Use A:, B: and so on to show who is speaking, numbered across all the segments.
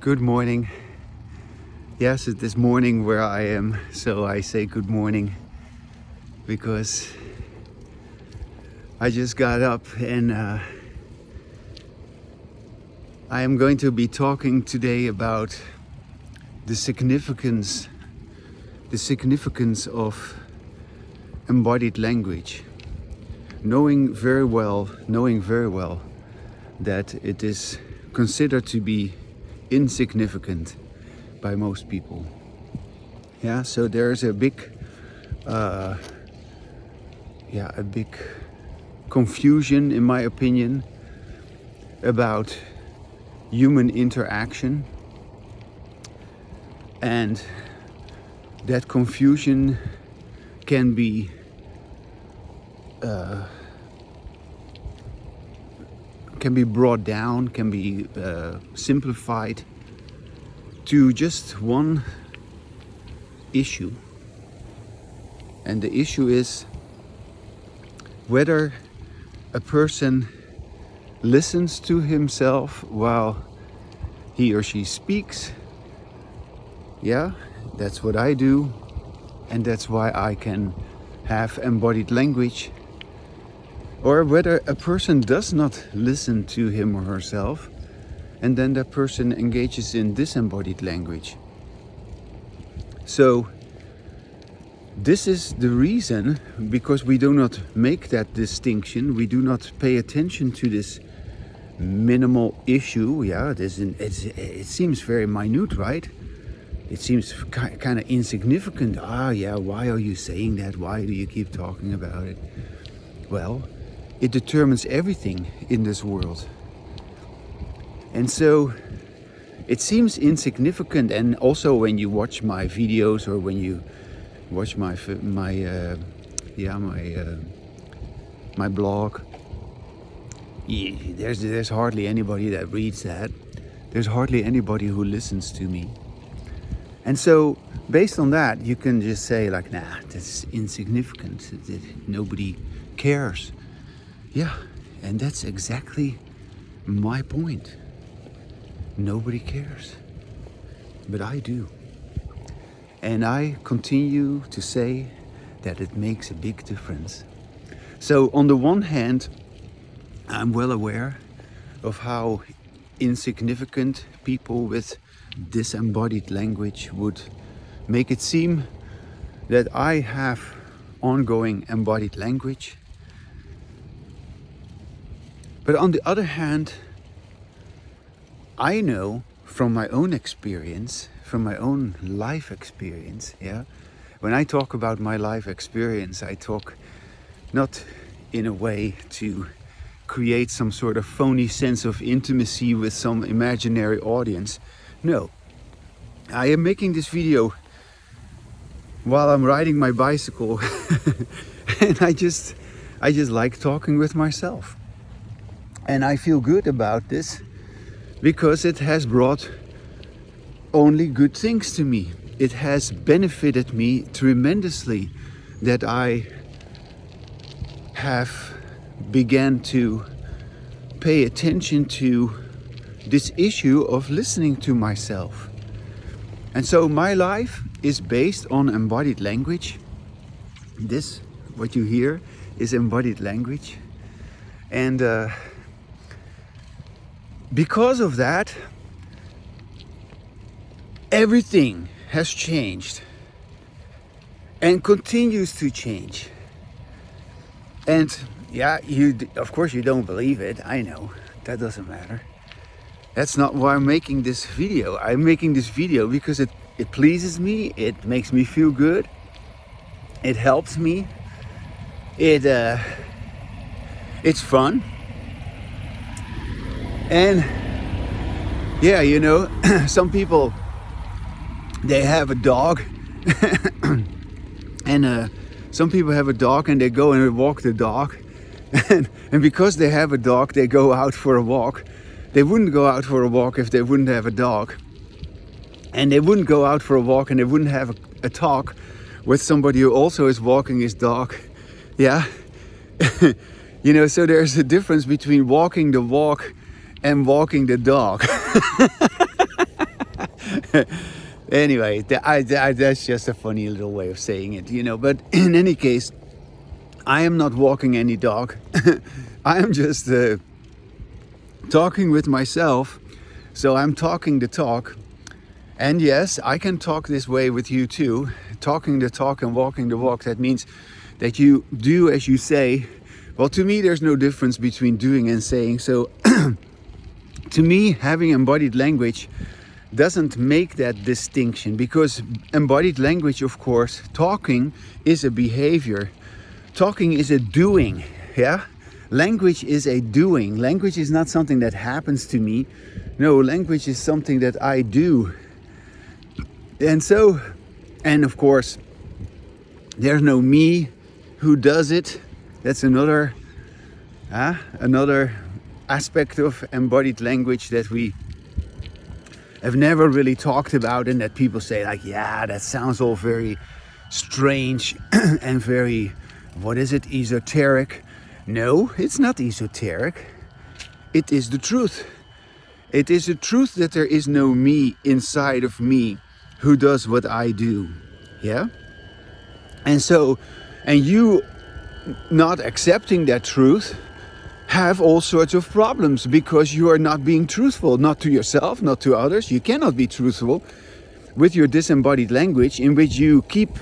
A: Good morning. Yes, it is morning where I am, so I say good morning because I just got up and I am going to be talking today about the significance of embodied language. Knowing very well that it is considered to be insignificant by most people. Yeah, so there's a big confusion, in my opinion, about human interaction, and that confusion can be brought down, can be simplified to just one issue. And the issue is whether a person listens to himself while he or she speaks. Yeah, that's what I do, and that's why I can have embodied language. Or whether a person does not listen to him or herself, and then that person engages in disembodied language. So this is the reason, because we do not make that distinction, we do not pay attention to this minimal issue. Yeah, it seems very minute, right? It seems kind of insignificant. Why are you saying that? Why do you keep talking about it? Well, it determines everything in this world. And so it seems insignificant. And also when you watch my videos or when you watch my blog, there's hardly anybody that reads that. There's hardly anybody who listens to me. And so based on that, you can just say like, nah, that's insignificant. Nobody cares. Yeah, and that's exactly my point. Nobody cares, but I do. And I continue to say that it makes a big difference. So on the one hand, I'm well aware of how insignificant people with disembodied language would make it seem that I have ongoing embodied language. But on the other hand, I know from my own experience, from my own life experience, when I talk about my life experience, I talk not in a way to create some sort of phony sense of intimacy with some imaginary audience. No, I am making this video while I'm riding my bicycle and I just like talking with myself. And I feel good about this because it has brought only good things to me. It has benefited me tremendously that I have began to pay attention to this issue of listening to myself. And so my life is based on embodied language. This, what you hear, is embodied language. And because of that, everything has changed and continues to change. And of course you don't believe it, I know, that doesn't matter. That's not why I'm making this video. I'm making this video because it pleases me, it makes me feel good, it helps me, it's fun. And some people, they have a dog and some people have a dog and they go and walk the dog and because they have a dog, they go out for a walk. They wouldn't go out for a walk if they wouldn't have a dog, and they wouldn't go out for a walk and they wouldn't have a talk with somebody who also is walking his dog. So there's a difference between walking the walk and walking the dog. Anyway, that's just a funny little way of saying it, But in any case, I am not walking any dog. I am just talking with myself. So I'm talking the talk. And yes, I can talk this way with you too. Talking the talk and walking the walk. That means that you do as you say. Well, to me, there's no difference between doing and saying. So to me, having embodied language doesn't make that distinction, because embodied language, of course, talking is a behavior. Talking is a doing, yeah? Language is a doing. Language is not something that happens to me. No, language is something that I do. And of course, there's no me who does it. That's another aspect of embodied language that we have never really talked about, and that people say like, yeah, that sounds all very strange and very, what is it, esoteric? No, it's not esoteric. It is the truth. It is the truth that there is no me inside of me who does what I do. Yeah? And you not accepting that truth have all sorts of problems, because you are not being truthful, not to yourself, not to others. You cannot be truthful with your disembodied language, in which you keep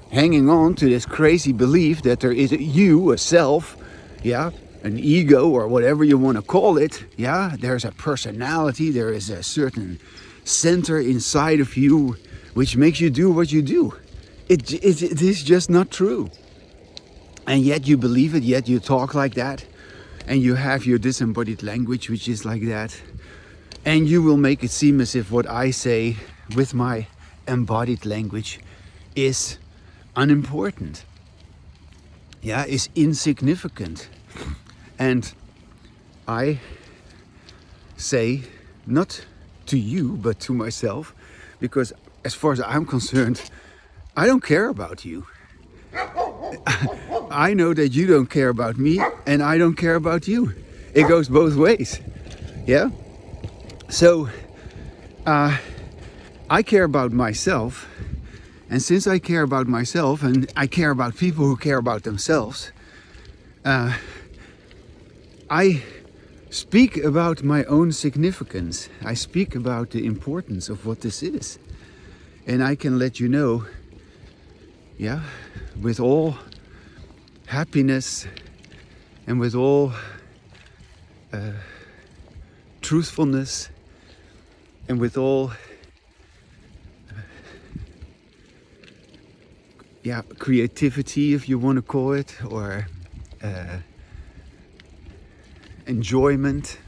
A: hanging on to this crazy belief that there is a you, a self, yeah, an ego, or whatever you want to call it. Yeah, there's a personality, there is a certain center inside of you which makes you do what you do. It is just not true. And yet you believe it, yet you talk like that. And you have your disembodied language, which is like that. And you will make it seem as if what I say with my embodied language is unimportant. Yeah, is insignificant. And I say, not to you, but to myself, because as far as I'm concerned, I don't care about you. I know that you don't care about me, and I don't care about you. It goes both ways. Yeah? So, I care about myself, and since I care about myself, and I care about people who care about themselves, I speak about my own significance. I speak about the importance of what this is. And I can let you know, yeah, with all happiness and with all truthfulness and with all creativity, if you want to call it, or enjoyment,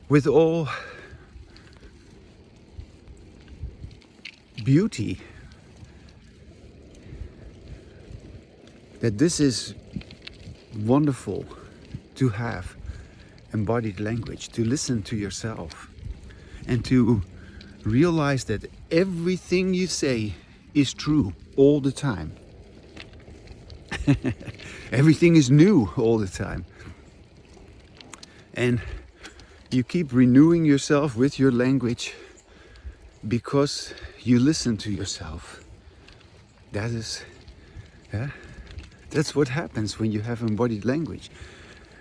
A: with all beauty, that this is wonderful to have embodied language, to listen to yourself and to realize that everything you say is true all the time. Everything is new all the time. And you keep renewing yourself with your language because you listen to yourself. That's what happens when you have embodied language.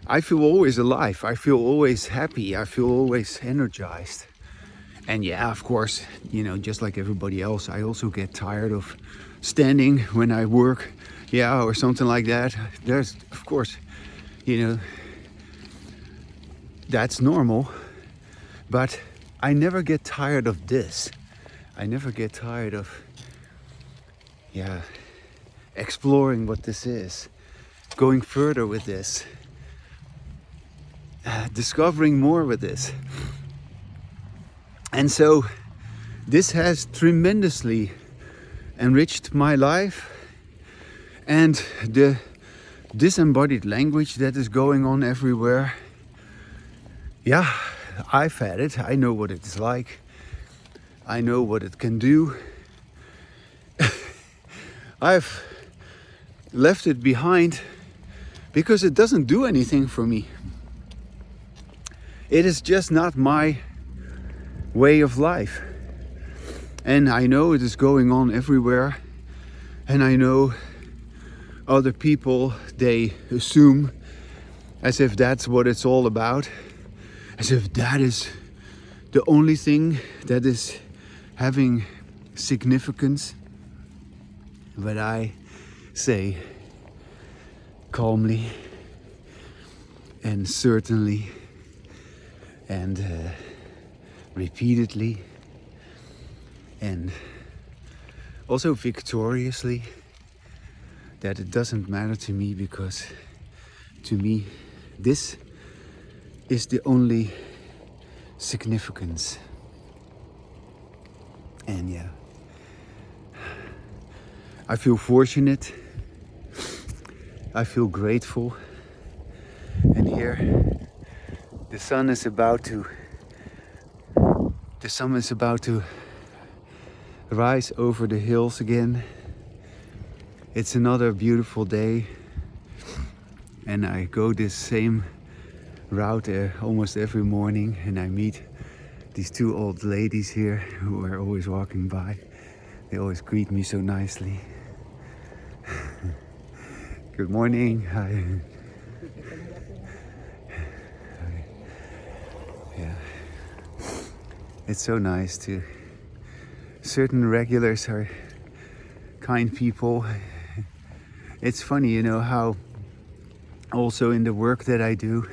A: I feel always alive. I feel always happy. I feel always energized. And yeah, of course, just like everybody else, I also get tired of standing when I work, or something like that. There's, of course, that's normal. But I never get tired of this. I never get tired of, exploring what this is, going further with this, discovering more with this. And so this has tremendously enriched my life, and the disembodied language that is going on everywhere. Yeah, I've had it. I know what it's like. I know what it can do. I've left it behind because it doesn't do anything for me. It is just not my way of life. And I know it is going on everywhere. And I know other people, they assume as if that's what it's all about. As if that is the only thing that is having significance. But I say calmly and certainly and repeatedly and also victoriously that it doesn't matter to me, because to me this is the only significance. And yeah, I feel fortunate, I feel grateful, and here the sun is about to rise over the hills again. It's another beautiful day, and I go this same route almost every morning, and I meet these two old ladies here who are always walking by. They always greet me so nicely. Good morning. Hi. Yeah. It's so nice to. Certain regulars are kind people. It's funny, you know, how also in the work that I do,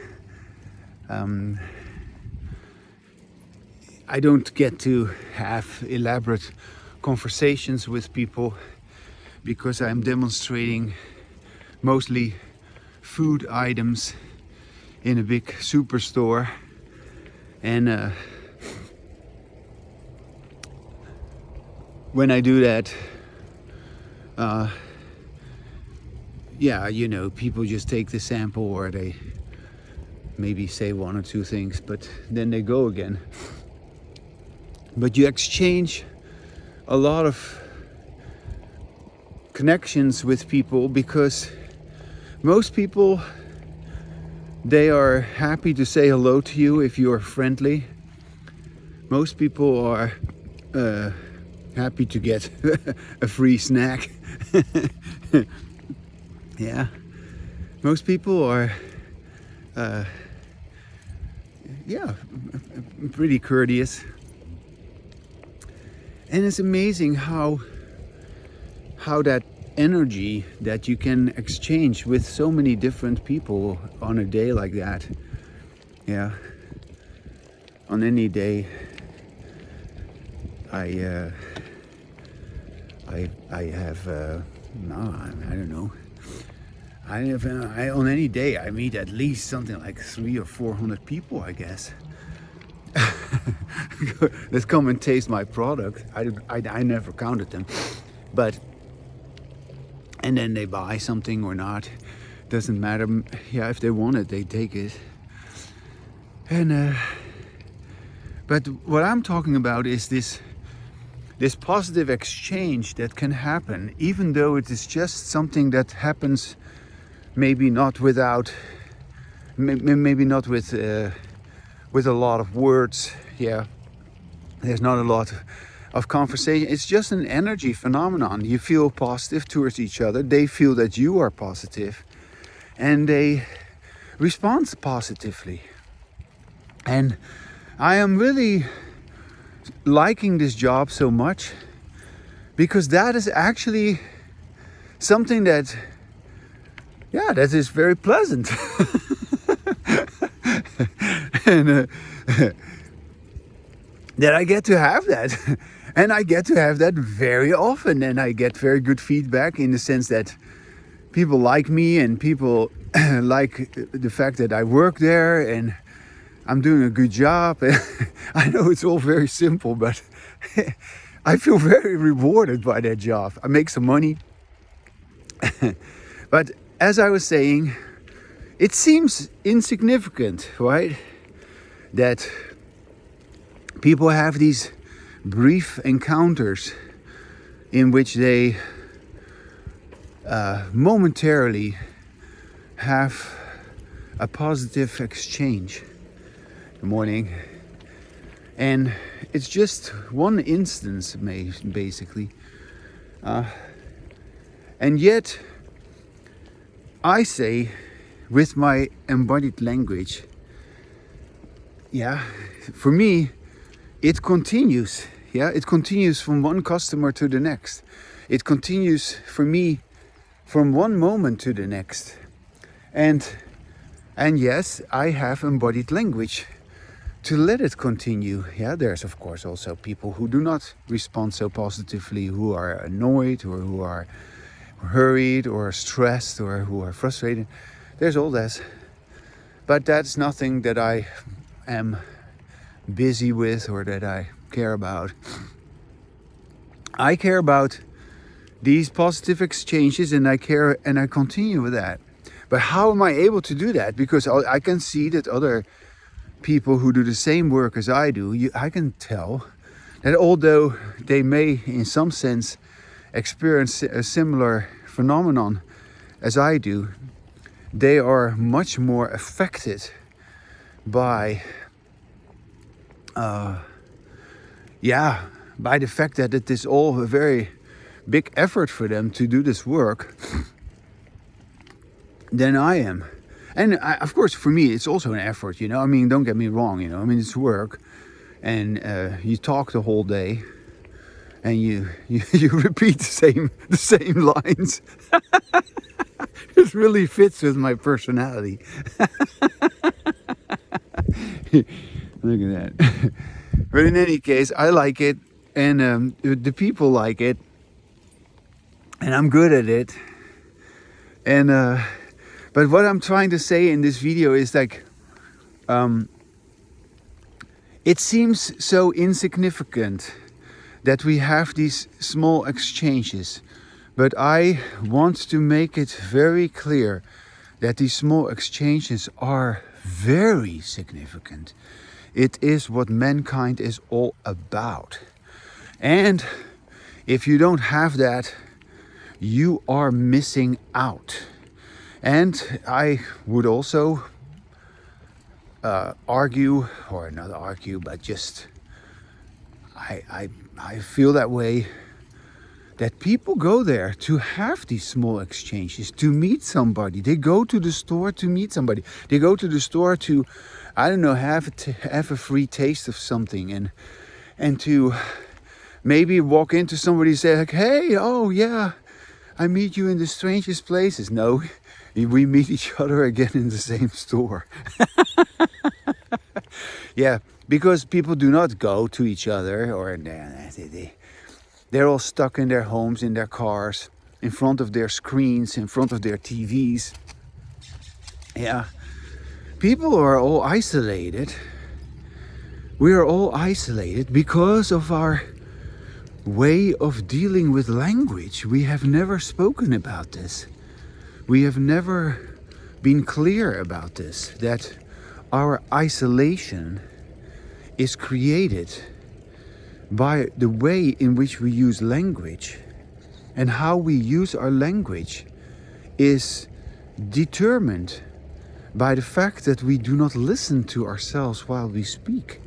A: I don't get to have elaborate conversations with people because I'm demonstrating mostly food items in a big superstore, and when I do that, yeah, you know, people just take the sample, or they maybe say one or two things, but then they go again. But you exchange a lot of connections with people, because most people, they are happy to say hello to you if you are friendly. Most people are happy to get a free snack. Yeah, most people are yeah, pretty courteous. And it's amazing how that energy that you can exchange with so many different people on a day like that. Yeah, on any day, I have no, I don't know. On any day I meet at least something like 300 or 400 people, I guess. That come and taste my product. I never counted them, but and then they buy something or not, doesn't matter. Yeah, if they want it, they take it. And but what I'm talking about is this positive exchange that can happen, even though it is just something that happens, maybe not with a lot of words. Yeah, there's not a lot of conversation. It's just an energy phenomenon. You feel positive towards each other. They feel that you are positive, and they respond positively. And I am really liking this job so much, because that is actually something that, yeah, that is very pleasant. And that I get to have that. And I get to have that very often, and I get very good feedback in the sense that people like me, and people like the fact that I work there and I'm doing a good job. I know it's all very simple, but I feel very rewarded by that job. I make some money. But as I was saying, it seems insignificant, right? That people have these brief encounters in which they momentarily have a positive exchange. Good morning. And it's just one instance, basically. And yet, I say, with my embodied language, for me, it continues. It continues from one customer to the next. It continues for me from one moment to the next. And yes, I have embodied language to let it continue. There's of course also people who do not respond so positively, who are annoyed or who are hurried or stressed or who are frustrated. There's all this. But that's nothing that I am busy with or that I care about. I care about these positive exchanges, and I care and I continue with that. But how am I able to do that? Because I can see that other people who do the same work as I do, I can tell that although they may in some sense experience a similar phenomenon as I do, they are much more affected by by the fact that it is all a very big effort for them to do this work than I am. And of course, for me, it's also an effort, I mean, don't get me wrong, I mean, it's work. And you talk the whole day and you repeat the same lines. It really fits with my personality. Look at that. But in any case, I like it, and the people like it, and I'm good at it. And but what I'm trying to say in this video is like, it seems so insignificant that we have these small exchanges, but I want to make it very clear that these small exchanges are very significant. It is what mankind is all about. And if you don't have that, you are missing out. And I would also argue, or not argue, but just I feel that way, that people go there to have these small exchanges, to meet somebody. They go to the store to meet somebody. They go to the store to, I don't know, have a free taste of something, and to maybe walk into somebody and say like, hey, oh yeah, I meet you in the strangest places. No, we meet each other again in the same store. Yeah, because people do not go to each other, or they're all stuck in their homes, in their cars, in front of their screens, in front of their TVs. Yeah, people are all isolated. We are all isolated because of our way of dealing with language. We have never spoken about this. We have never been clear about this, that our isolation is created by the way in which we use language, and how we use our language is determined by the fact that we do not listen to ourselves while we speak.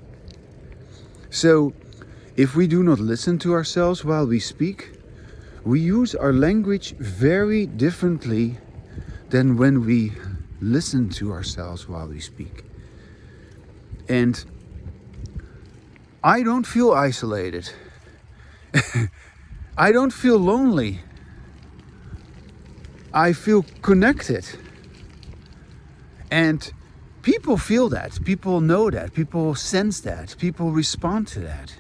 A: So, if we do not listen to ourselves while we speak, we use our language very differently than when we listen to ourselves while we speak. And I don't feel isolated. I don't feel lonely. I feel connected. And people feel that. People know that. People sense that. People respond to that.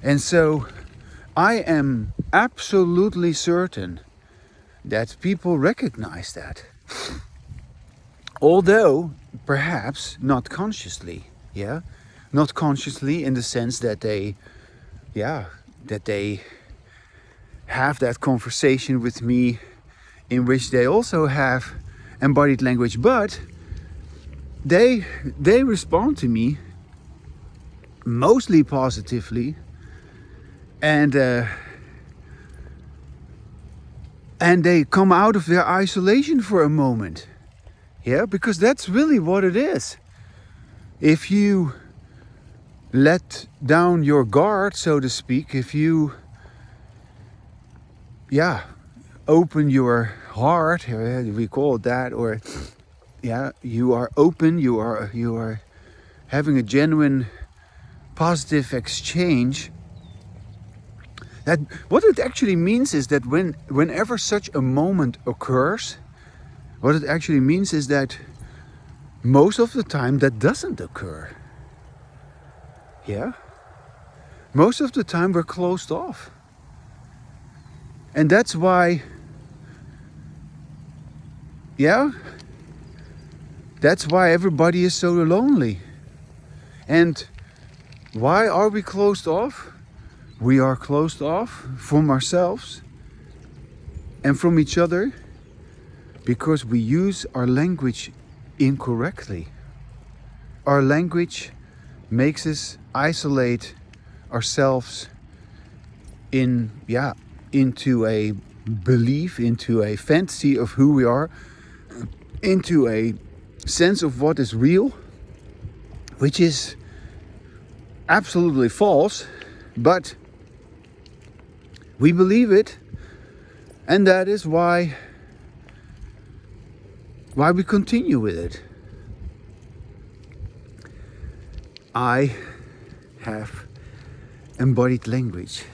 A: And so I am absolutely certain that people recognize that. Although perhaps not consciously, not consciously in the sense that they have that conversation with me in which they also have embodied language, but they respond to me mostly positively, and they come out of their isolation for a moment. Yeah, because that's really what it is. if you let down your guard, so to speak, if you open your heart, we call it that, or you are open, you are having a genuine positive exchange, that what it actually means is that whenever such a moment occurs, what it actually means is that most of the time that doesn't occur. Yeah? Most of the time we're closed off. And that's why, that's why everybody is so lonely. And why are we closed off? We are closed off from ourselves and from each other because we use our language incorrectly. Our language makes us isolate ourselves into a belief, into a fantasy of who we are, into a sense of what is real, which is absolutely false, but we believe it, and that is why we continue with it. I have embodied language,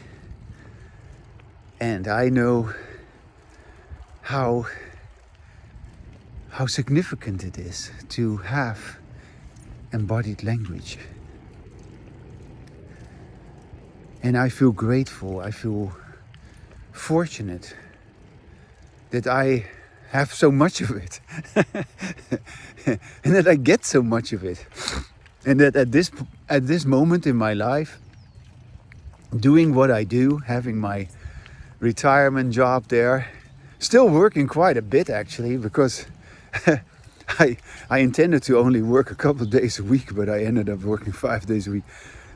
A: and I know how significant it is to have embodied language. And I feel grateful, I feel fortunate that I have so much of it and that I get so much of it, and that at this moment in my life, doing what I do, having my retirement job there, still working quite a bit actually, because I intended to only work a couple of days a week, but I ended up working 5 days a week.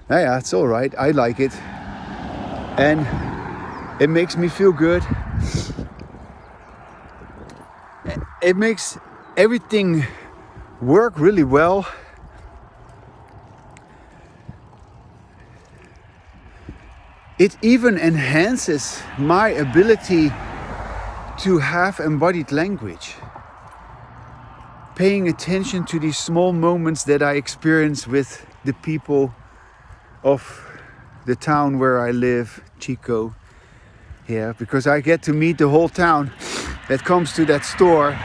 A: Yeah, it's all right. I like it, and it makes me feel good. It makes everything work really well. It even enhances my ability to have embodied language. Paying attention to these small moments that I experience with the people of the town where I live, Chico. Yeah, because I get to meet the whole town that comes to that store.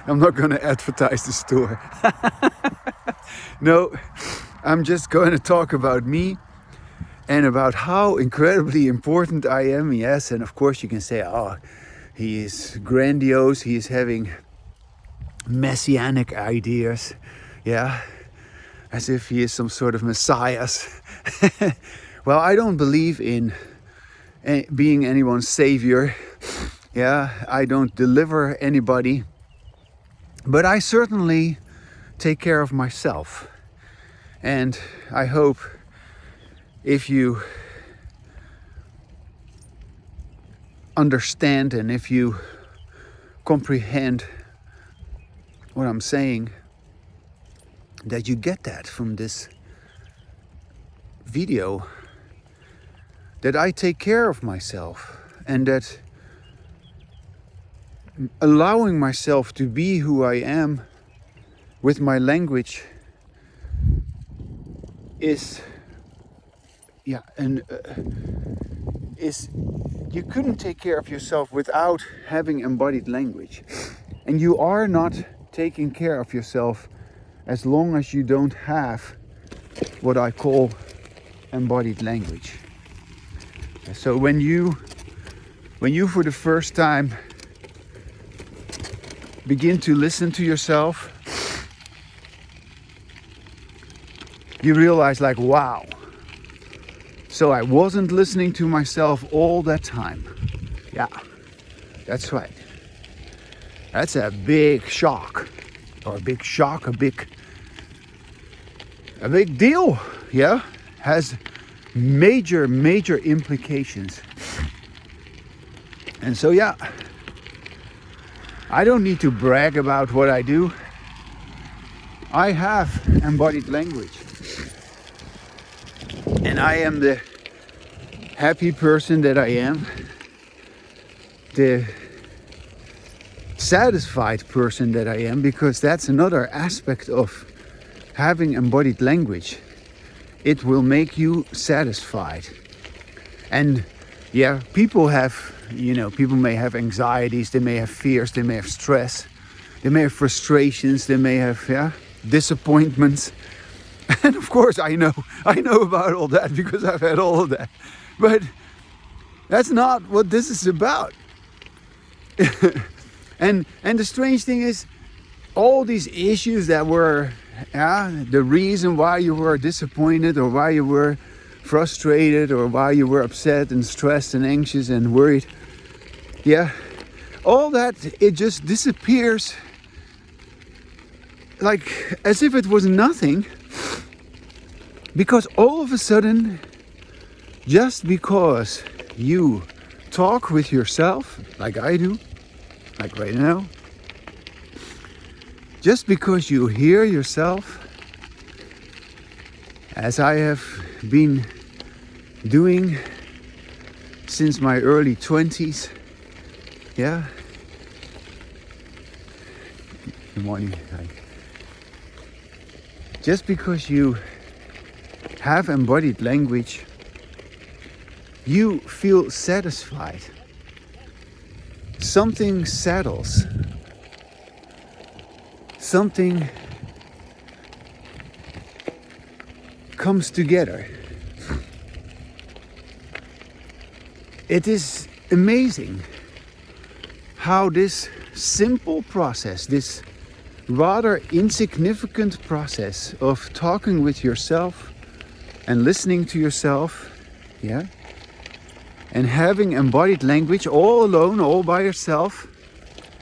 A: I'm not going to advertise the store. No, I'm just going to talk about me and about how incredibly important I am. Yes, and of course you can say, oh, he is grandiose, he is having messianic ideas. Yeah, as if he is some sort of messiah. Well, I don't believe in being anyone's savior. Yeah, I don't deliver anybody. But I certainly take care of myself. And I hope if you understand and if you comprehend what I'm saying, that you get that from this video, that I take care of myself, and that allowing myself to be who I am with my language is you couldn't take care of yourself without having embodied language. And you are not taking care of yourself as long as you don't have what I call embodied language. So when you for the first time begin to listen to yourself, you realize like, wow, so I wasn't listening to myself all that time. Yeah, that's right. That's a big shock, or a big deal. Yeah, has major implications. And so yeah, I don't need to brag about what I do. I have embodied language. And I am the happy person that I am. The satisfied person that I am, because that's another aspect of having embodied language. It will make you satisfied. And yeah, people may have anxieties, they may have fears, they may have stress, they may have frustrations, they may have disappointments. And of course I know about all that because I've had all of that. But that's not what this is about. And the strange thing is, all these issues that were the reason why you were disappointed, or why you were frustrated, or why you were upset and stressed and anxious and worried, all that, it just disappears like as if it was nothing, because all of a sudden, just because you talk with yourself like I do, like right now, just because you hear yourself, as I have been doing since my early 20s, good morning. Just because you have embodied language, you feel satisfied. Something settles. Something comes together. It is amazing how this simple process, this rather insignificant process of talking with yourself and listening to yourself, and having embodied language all alone, all by yourself,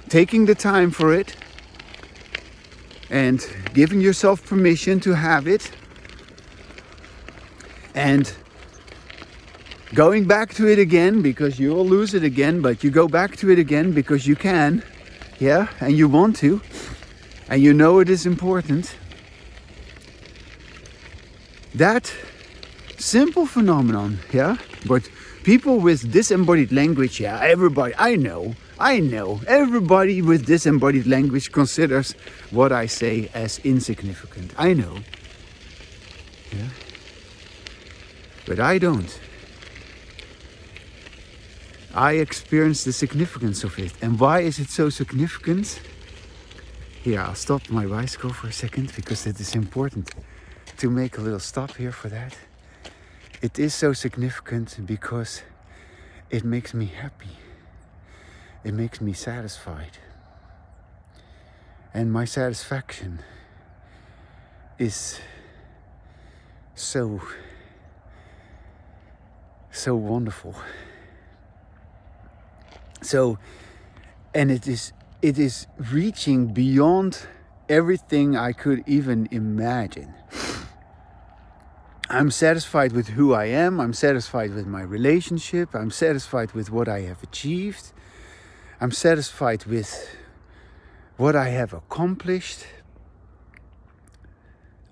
A: taking the time for it, and giving yourself permission to have it, and going back to it again, because you will lose it again, but you go back to it again because you can, and you want to, and you know it is important. That simple phenomenon, but people with disembodied language, everybody, I know, everybody with disembodied language considers what I say as insignificant. I know. But I don't. I experience the significance of it. And why is it so significant? Here, I'll stop my bicycle for a second, because it is important to make a little stop here for that. It is so significant because it makes me happy. It makes me satisfied. And my satisfaction is so wonderful. And it is reaching beyond everything I could even imagine. I'm satisfied with who I am. I'm satisfied with my relationship. I'm satisfied with what I have achieved. I'm satisfied with what I have accomplished.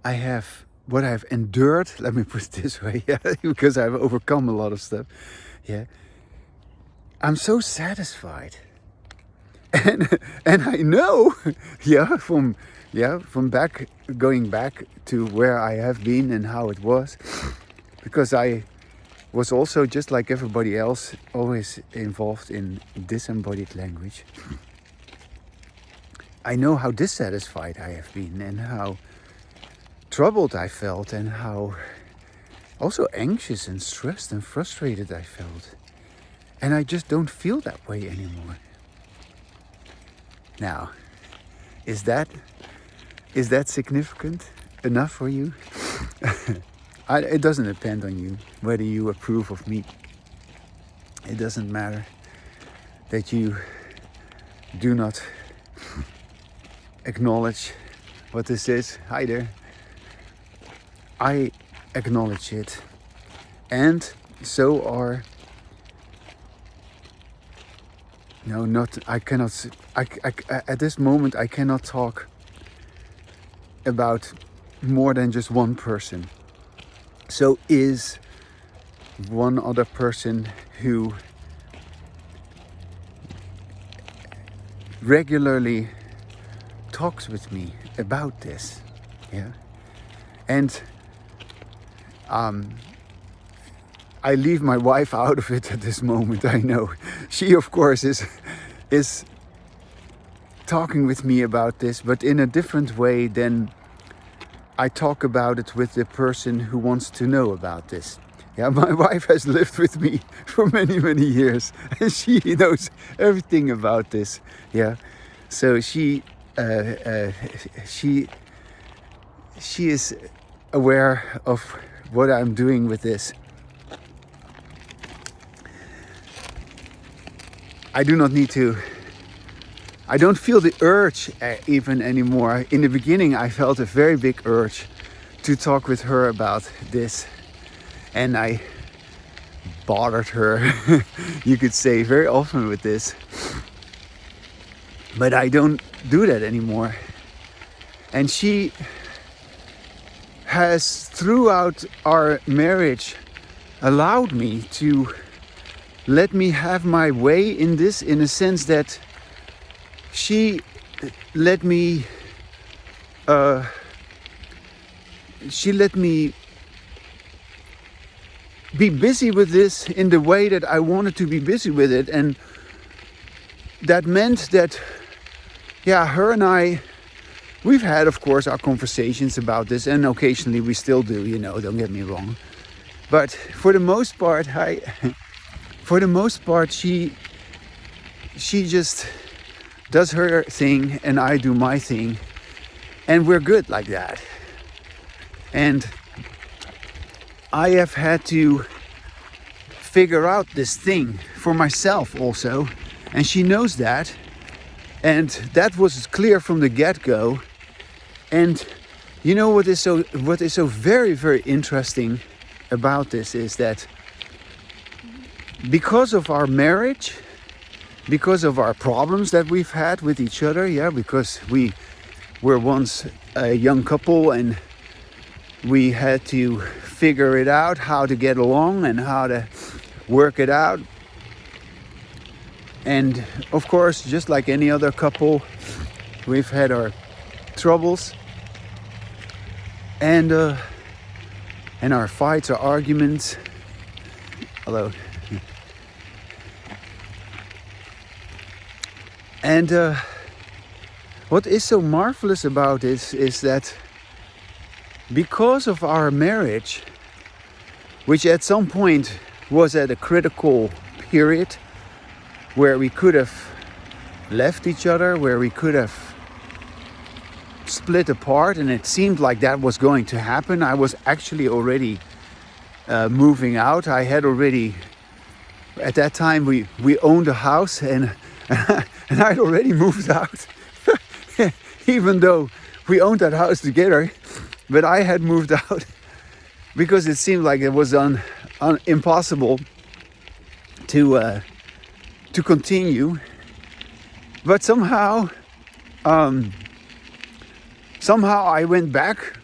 A: I have what I've endured. Let me put it this way, because I've overcome a lot of stuff. I'm so satisfied. And I know, from going back to where I have been and how it was, because I was also, just like everybody else, always involved in disembodied language. I know how dissatisfied I have been, and how troubled I felt, and how also anxious and stressed and frustrated I felt. And I just don't feel that way anymore. Now, is that significant enough for you? It doesn't depend on you whether you approve of me. It doesn't matter that you do not acknowledge what this is. Hi there. I acknowledge it, and so are. No, not. I cannot. At this moment, I cannot talk about more than just one person. So is one other person who regularly talks with me about this. Yeah. And I leave my wife out of it at this moment, I know. She, of course, is talking with me about this, but in a different way than I talk about it with the person who wants to know about this. Yeah, my wife has lived with me for many, many years, and she knows everything about this. Yeah, so she is aware of what I'm doing with this. I do not need to. I don't feel the urge even anymore. In the beginning, I felt a very big urge to talk with her about this. And I bothered her, you could say, very often with this. But I don't do that anymore. And she has, throughout our marriage, allowed me to let me have my way in this, in a sense that she let me be busy with this in the way that I wanted to be busy with it. And that meant that, yeah, her and I, we've had, of course, our conversations about this, and occasionally we still do, you know, don't get me wrong. But for the most part, she just does her thing and I do my thing, and we're good like that. And I have had to figure out this thing for myself also, and she knows that, and that was clear from the get-go. And you know what is so very, very interesting about this is that because of our marriage, because of our problems that we've had with each other, yeah, because we were once a young couple and we had to figure it out, how to get along and how to work it out. And of course, just like any other couple, we've had our troubles and our fights, our arguments. Hello. And what is so marvelous about this is that because of our marriage, which at some point was at a critical period where we could have left each other, where we could have split apart, and it seemed like that was going to happen. I was actually already moving out. I had already, at that time, we owned a house, and and I'd already moved out, even though we owned that house together. But I had moved out because it seemed like it was impossible to continue. But somehow I went back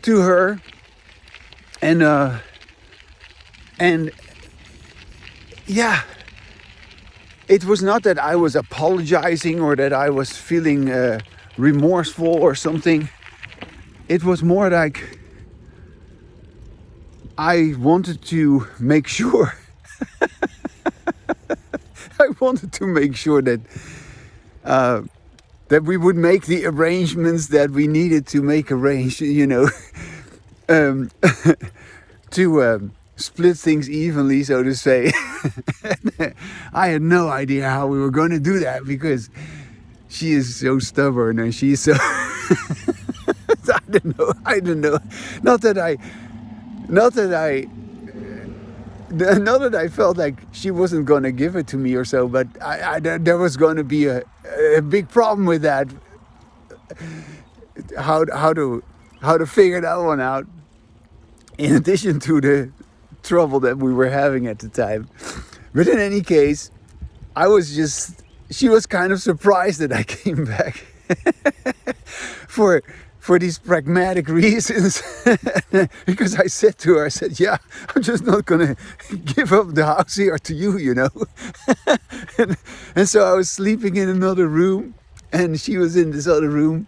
A: to her, and yeah. It was not that I was apologizing or that I was feeling remorseful or something. It was more like I wanted to make sure. I wanted to make sure that we would make the arrangements that we needed to make you know, to split things evenly, so to say. I had no idea how we were going to do that because she is so stubborn and she's so I don't know. Not that I felt like she wasn't going to give it to me or so, but there was going to be a big problem with that. How to figure that one out, in addition to the trouble that we were having at the time. But in any case, she was kind of surprised that I came back for for these pragmatic reasons. Because I said to her, I said, yeah, I'm just not going to give up the house here to you, you know. and so I was sleeping in another room, and she was in this other room.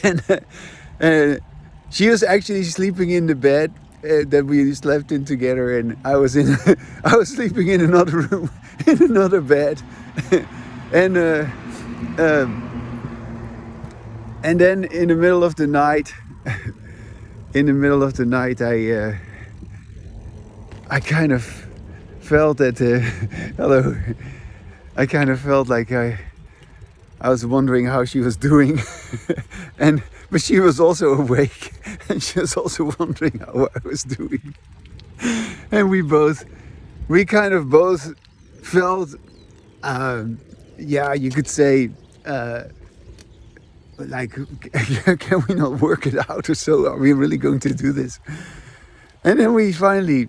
A: And she was actually sleeping in the bed that we slept in together, and I was sleeping in another room, in another bed. And then in the middle of the night, I kind of felt that hello. I kind of felt like I was wondering how she was doing, but she was also awake, and she was also wondering how I was doing, and we kind of both felt, you could say. Like, can we not work it out or so? Are we really going to do this? And then we finally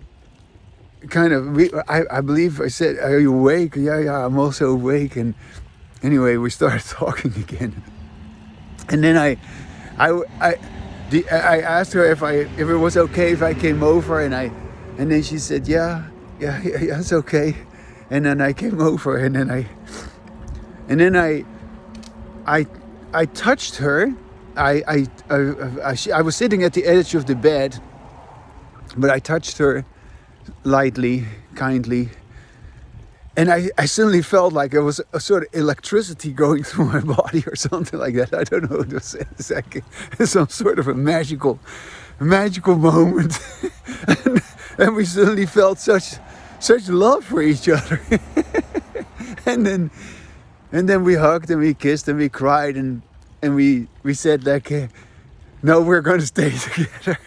A: I believe I said, are you awake? Yeah, I'm also awake. And anyway, we started talking again. And then I asked her if it was okay if I came over, and then she said, yeah, it's okay. And then I came over, and then I touched her. I was sitting at the edge of the bed, but I touched her lightly, kindly, and I suddenly felt like there was a sort of electricity going through my body or something like that. I don't know. It was exactly some sort of a magical moment, and we suddenly felt such love for each other, and then we hugged and we kissed and we cried and we said like, no, we're going to stay together.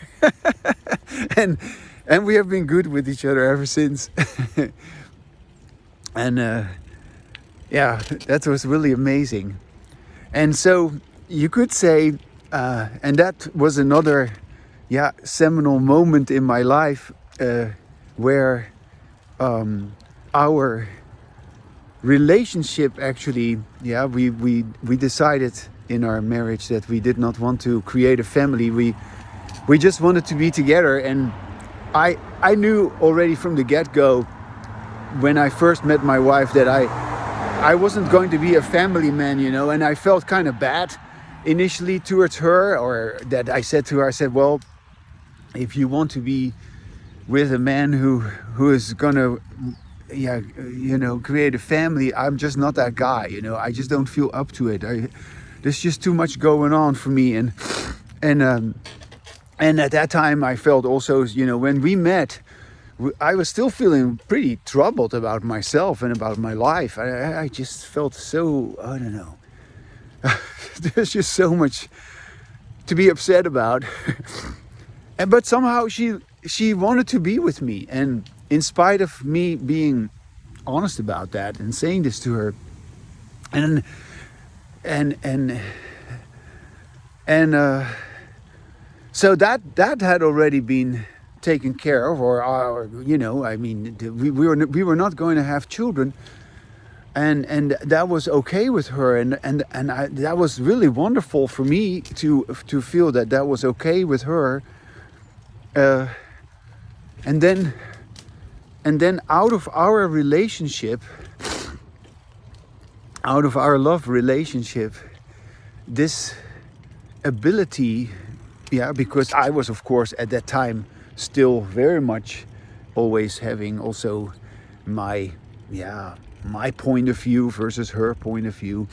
A: and we have been good with each other ever since. And that was really amazing. And so you could say, and that was another seminal moment in my life where our relationship actually, we decided in our marriage that we did not want to create a family. We just wanted to be together. And I knew already from the get-go, when I first met my wife, that I wasn't going to be a family man, you know, and I felt kind of bad initially towards her, or that I said to her, I said, well, if you want to be with a man who is gonna create a family, I'm just not that guy, you know. I just don't feel up to it. There's just too much going on for me, and at that time I felt also, you know, when we met, I was still feeling pretty troubled about myself and about my life. I just felt so, I don't know. There's just so much to be upset about. But somehow she wanted to be with me, and in spite of me being honest about that and saying this to her, and so that had already been taken care of, or you know, I mean, we were not going to have children, and that was okay with her, and that was really wonderful for me to feel that was okay with her, and then out of our relationship, out of our love relationship, this ability, because I was, of course, at that time still very much always having also my point of view versus her point of view,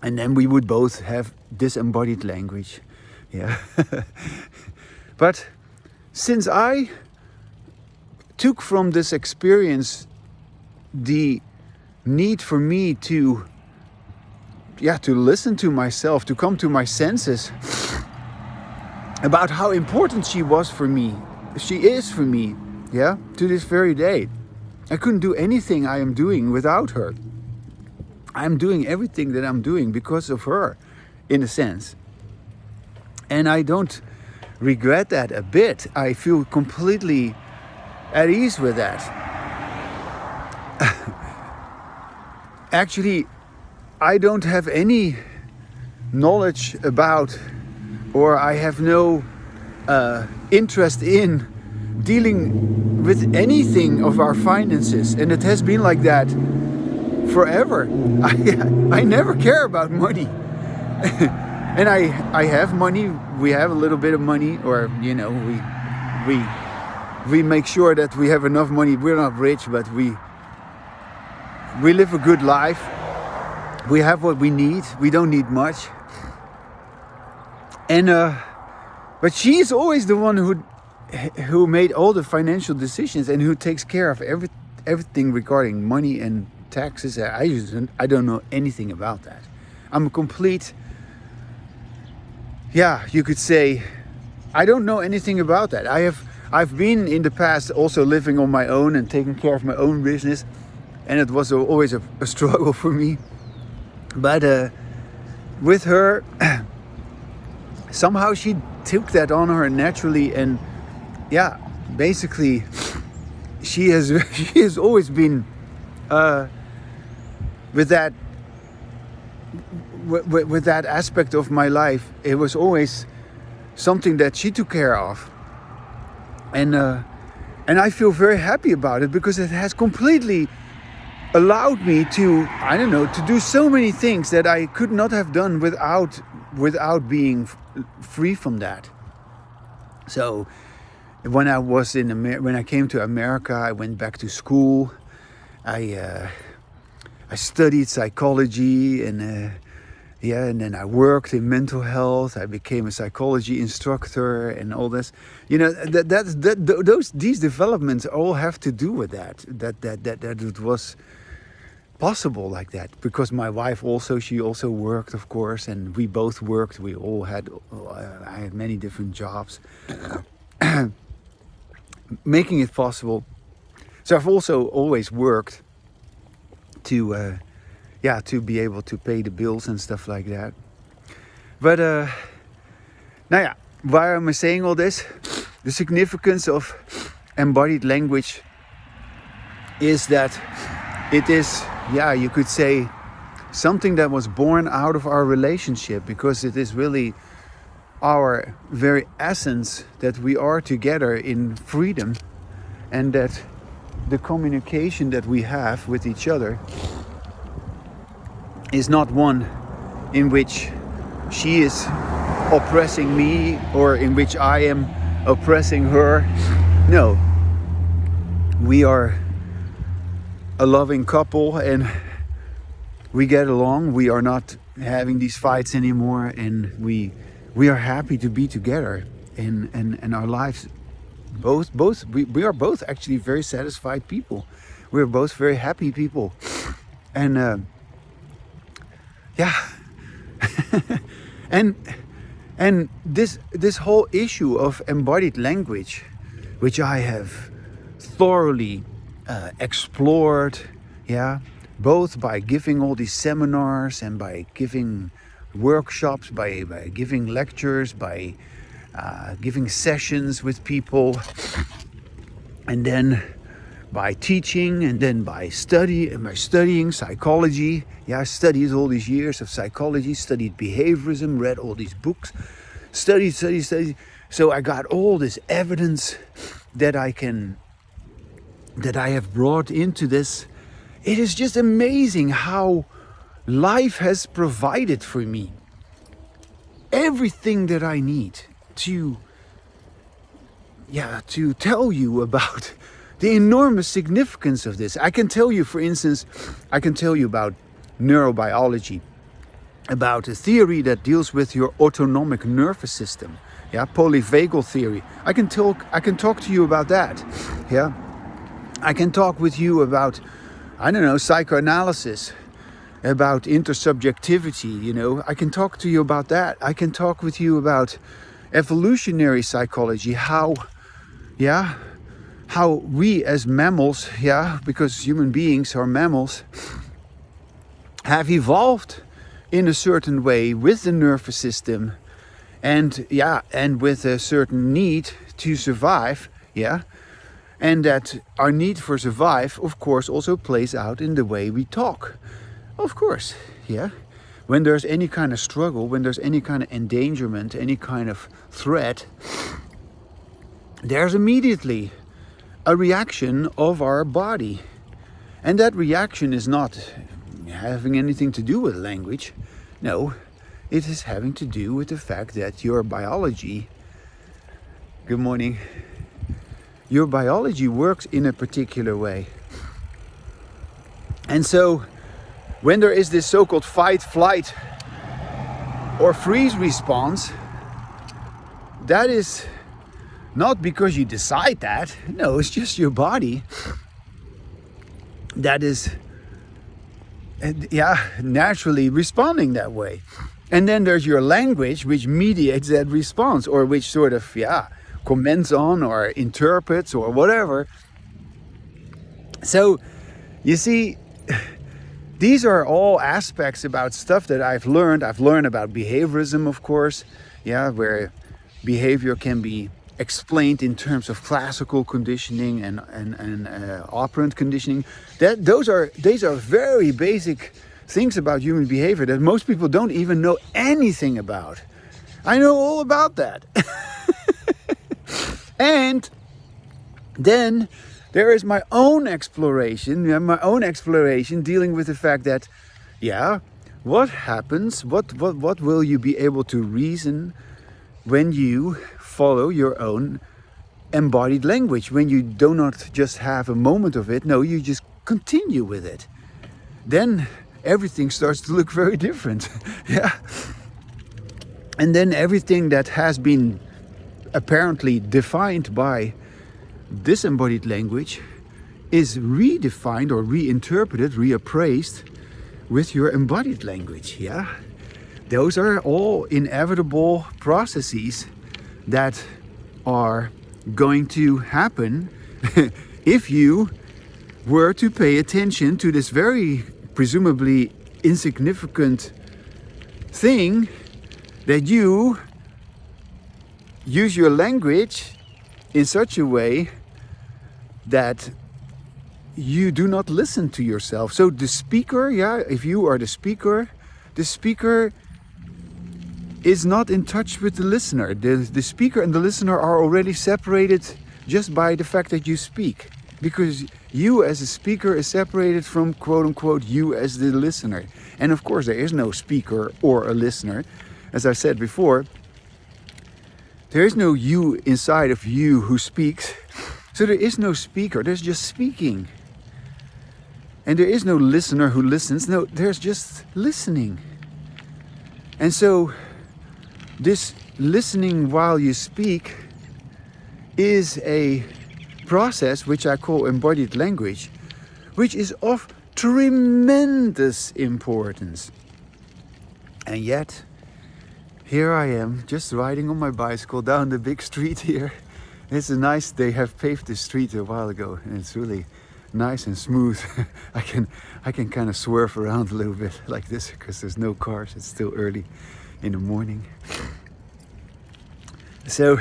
A: and then we would both have disembodied language, but since I took from this experience the need for me to listen to myself, to come to my senses about how important she was for me. She is for me, to this very day. I couldn't do anything I am doing without her. I'm doing everything that I'm doing because of her, in a sense. And I don't regret that a bit. I feel completely at ease with that. Actually, I don't have any knowledge about, or I have no interest in dealing with anything of our finances, and it has been like that forever. I never care about money. And I have money. We have a little bit of money, or we make sure that we have enough money. We're not rich, but we live a good life. We have what we need. We don't need much. And but she's always the one who made all the financial decisions and who takes care of everything regarding money and taxes. I don't know anything about that. I'm a complete, you could say, I don't know anything about that. I've been in the past also living on my own and taking care of my own business, and it was always a struggle for me. But with her, somehow she took that on her naturally, and basically she has always been with that aspect of my life. It was always something that she took care of, and I feel very happy about it, because it has completely allowed me to do so many things that I could not have done without being free from that. So when I came to America, I went back to school. I studied psychology, and then I worked in mental health. I became a psychology instructor and all this. These developments all have to do with that it was possible like that, because my wife she also worked, of course, and we both worked. I had many different jobs, making it possible. So I've also always worked to be able to pay the bills and stuff like that. But why am I saying all this? The significance of embodied language is that it is, you could say, something that was born out of our relationship, because it is really our very essence that we are together in freedom, and that the communication that we have with each other is not one in which she is oppressing me or in which I am oppressing her. No, we are a loving couple, and we get along. We are not having these fights anymore, and we are happy to be together, and our lives we are both actually very satisfied people. We're both very happy people, and and this whole issue of embodied language, which I have thoroughly explored, both by giving all these seminars and by giving workshops, by giving lectures, by giving sessions with people, and then by teaching, and then by studying psychology. I studied all these years of psychology, studied behaviorism, read all these books, studied. So I got all this evidence that I have brought into this. It is just amazing how life has provided for me everything that I need to tell you about the enormous significance of this. I can tell you, for instance, about neurobiology, about a theory that deals with your autonomic nervous system, polyvagal theory. I can talk to you about that. I can talk with you about, psychoanalysis, about intersubjectivity, I can talk to you about that. I can talk with you about evolutionary psychology, how we as mammals, because human beings are mammals, have evolved in a certain way with the nervous system, and with a certain need to survive, and that our need for survive, of course, also plays out in the way we talk. Of course, when there's any kind of struggle, when there's any kind of endangerment, any kind of threat, there's immediately a reaction of our body. And that reaction is not having anything to do with language. No, it is having to do with the fact that your biology, good morning, your biology works in a particular way. And so when there is this so-called fight, flight, or freeze response, that is not because you decide that. No, it's just your body that is naturally responding that way. And then there's your language, which mediates that response, or which sort of comments on or interprets or whatever. So you see, these are all aspects about stuff that I've learned. I've learned about behaviorism, of course, where behavior can be explained in terms of classical conditioning and operant conditioning. These are very basic things about human behavior that most people don't even know anything about. I know all about that. And then there is my own exploration dealing with the fact that, what happens, what will you be able to reason when you follow your own embodied language, when you do not just have a moment of it, no, you just continue with it. Then everything starts to look very different. And then everything that has been apparently defined by disembodied language is redefined or reinterpreted, reappraised with your embodied language. Those are all inevitable processes that are going to happen if you were to pay attention to this very presumably insignificant thing, that you use your language in such a way that you do not listen to yourself. So the speaker, if you are the speaker is not in touch with the listener. The speaker and the listener are already separated just by the fact that you speak. Because you as a speaker is separated from, quote unquote, you as the listener. And of course there is no speaker or a listener. As I said before, there is no you inside of you who speaks. So there is no speaker, there's just speaking. And there is no listener who listens. No, there's just listening. And so this listening while you speak is a process which I call embodied language, which is of tremendous importance. And yet, here I am, just riding on my bicycle down the big street here. It's they have paved the street a while ago, and it's really nice and smooth. I can kind of swerve around a little bit like this because there's no cars. It's still early in the morning. So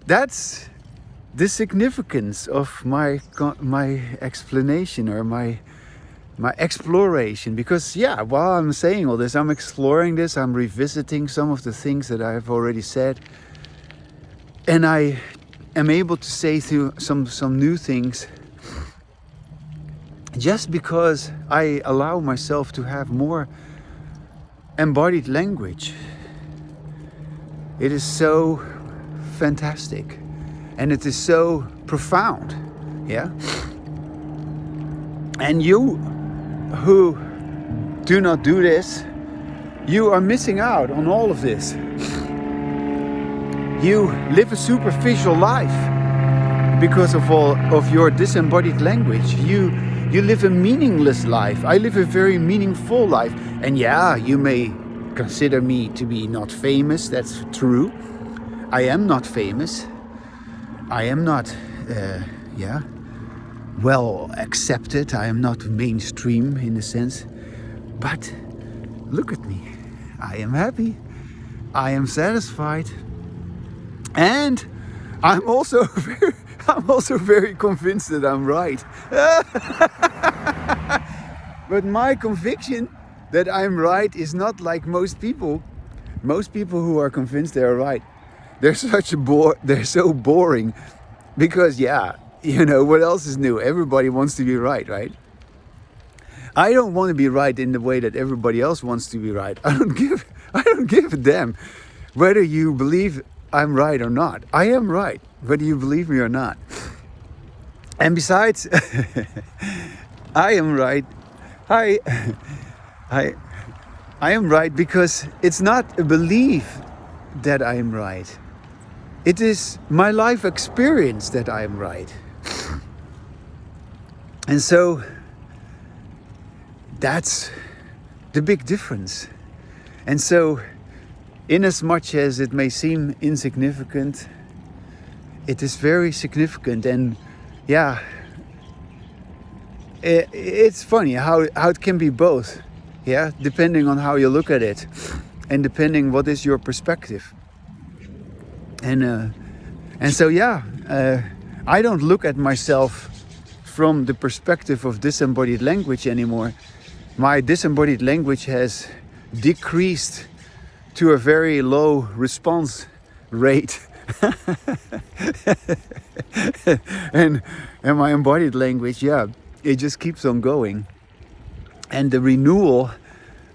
A: that's the significance of my explanation or my exploration. Because while I'm saying all this, I'm exploring this, I'm revisiting some of the things that I've already said, and I am able to say through some new things just because I allow myself to have more embodied language. It is so fantastic, and it is so profound, and you who do not do this, you are missing out on all of this. You live a superficial life because of all of your disembodied language. You live a meaningless life. I live a very meaningful life. And you may consider me to be not famous. That's true. I am not famous. I am not, well accepted. I am not mainstream in a sense. But look at me. I am happy. I am satisfied. And I'm also very convinced that I'm right. But my conviction that I'm right is not like most people. Most people who are convinced they are right, they're they're so boring, because what else is new? Everybody wants to be right, right? I don't want to be right in the way that everybody else wants to be right. I don't give a damn whether you believe I'm right or not. I am right, whether you believe me or not. And besides, I am right. I I am right because it's not a belief that I am right. It is my life experience that I am right. And so that's the big difference. And so, inasmuch as it may seem insignificant, it is very significant. And it's funny how it can be both, depending on how you look at it, and depending what is your perspective. And so I don't look at myself from the perspective of disembodied language anymore. My disembodied language has decreased to a very low response rate. and my embodied language, it just keeps on going. And the renewal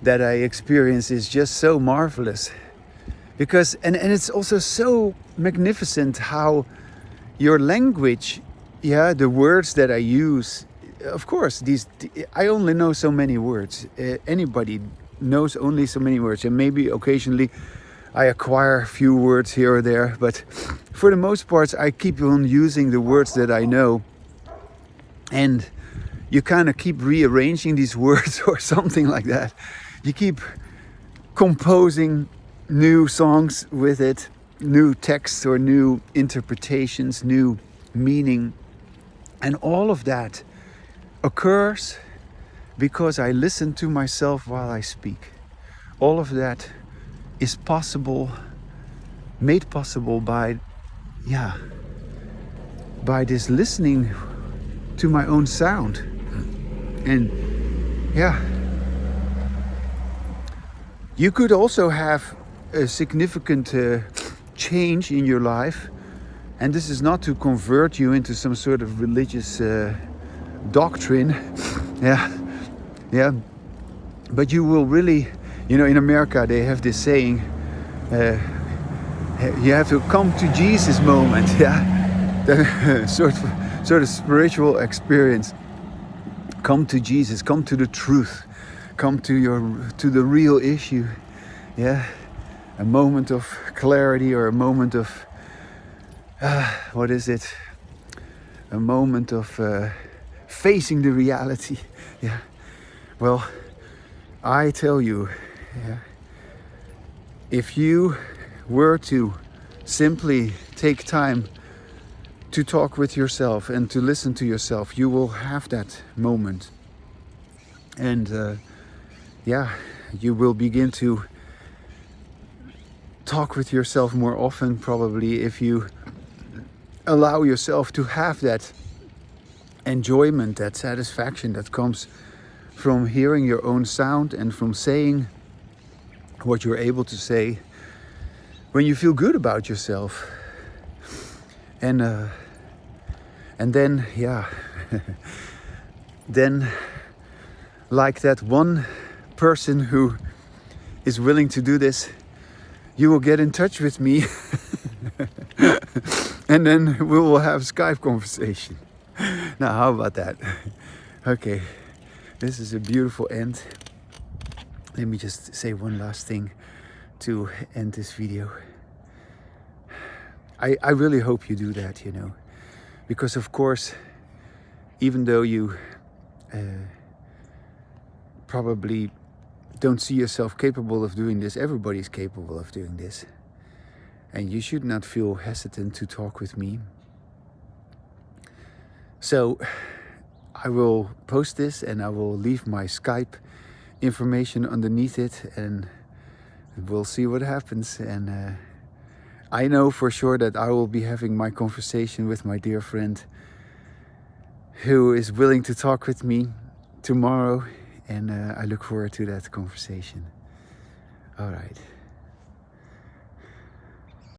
A: that I experience is just so marvelous. Because and it's also so magnificent how your language, the words that I use, of course, I only know so many words. Anybody knows only so many words, and maybe occasionally I acquire a few words here or there, but for the most part I keep on using the words that I know, and you kind of keep rearranging these words or something like that. You keep composing new songs with it, new texts or new interpretations, new meaning, and all of that occurs because I listen to myself while I speak. All of that is made possible by this listening to my own sound. And you could also have a significant change in your life, and this is not to convert you into some sort of religious doctrine, but you will really, in America they have this saying, you have to come to Jesus moment, the sort of spiritual experience. Come to Jesus, come to the truth, come to the real issue, a moment of clarity, or a moment of a moment of facing the reality. Well, I tell you, if you were to simply take time to talk with yourself and to listen to yourself, you will have that moment. And you will begin to talk with yourself more often, probably, if you allow yourself to have that enjoyment, that satisfaction that comes from hearing your own sound and from saying what you're able to say when you feel good about yourself. And then then, like that one person who is willing to do this, you will get in touch with me and then we will have Skype conversation. Now, how about that? Okay, this is a beautiful end. Let me just say one last thing to end this video. I really hope you do that, because of course, even though you probably don't see yourself capable of doing this, everybody's capable of doing this. And you should not feel hesitant to talk with me. So I will post this and I will leave my Skype information underneath it, and we'll see what happens. And I know for sure that I will be having my conversation with my dear friend who is willing to talk with me tomorrow. And I look forward to that conversation. All right.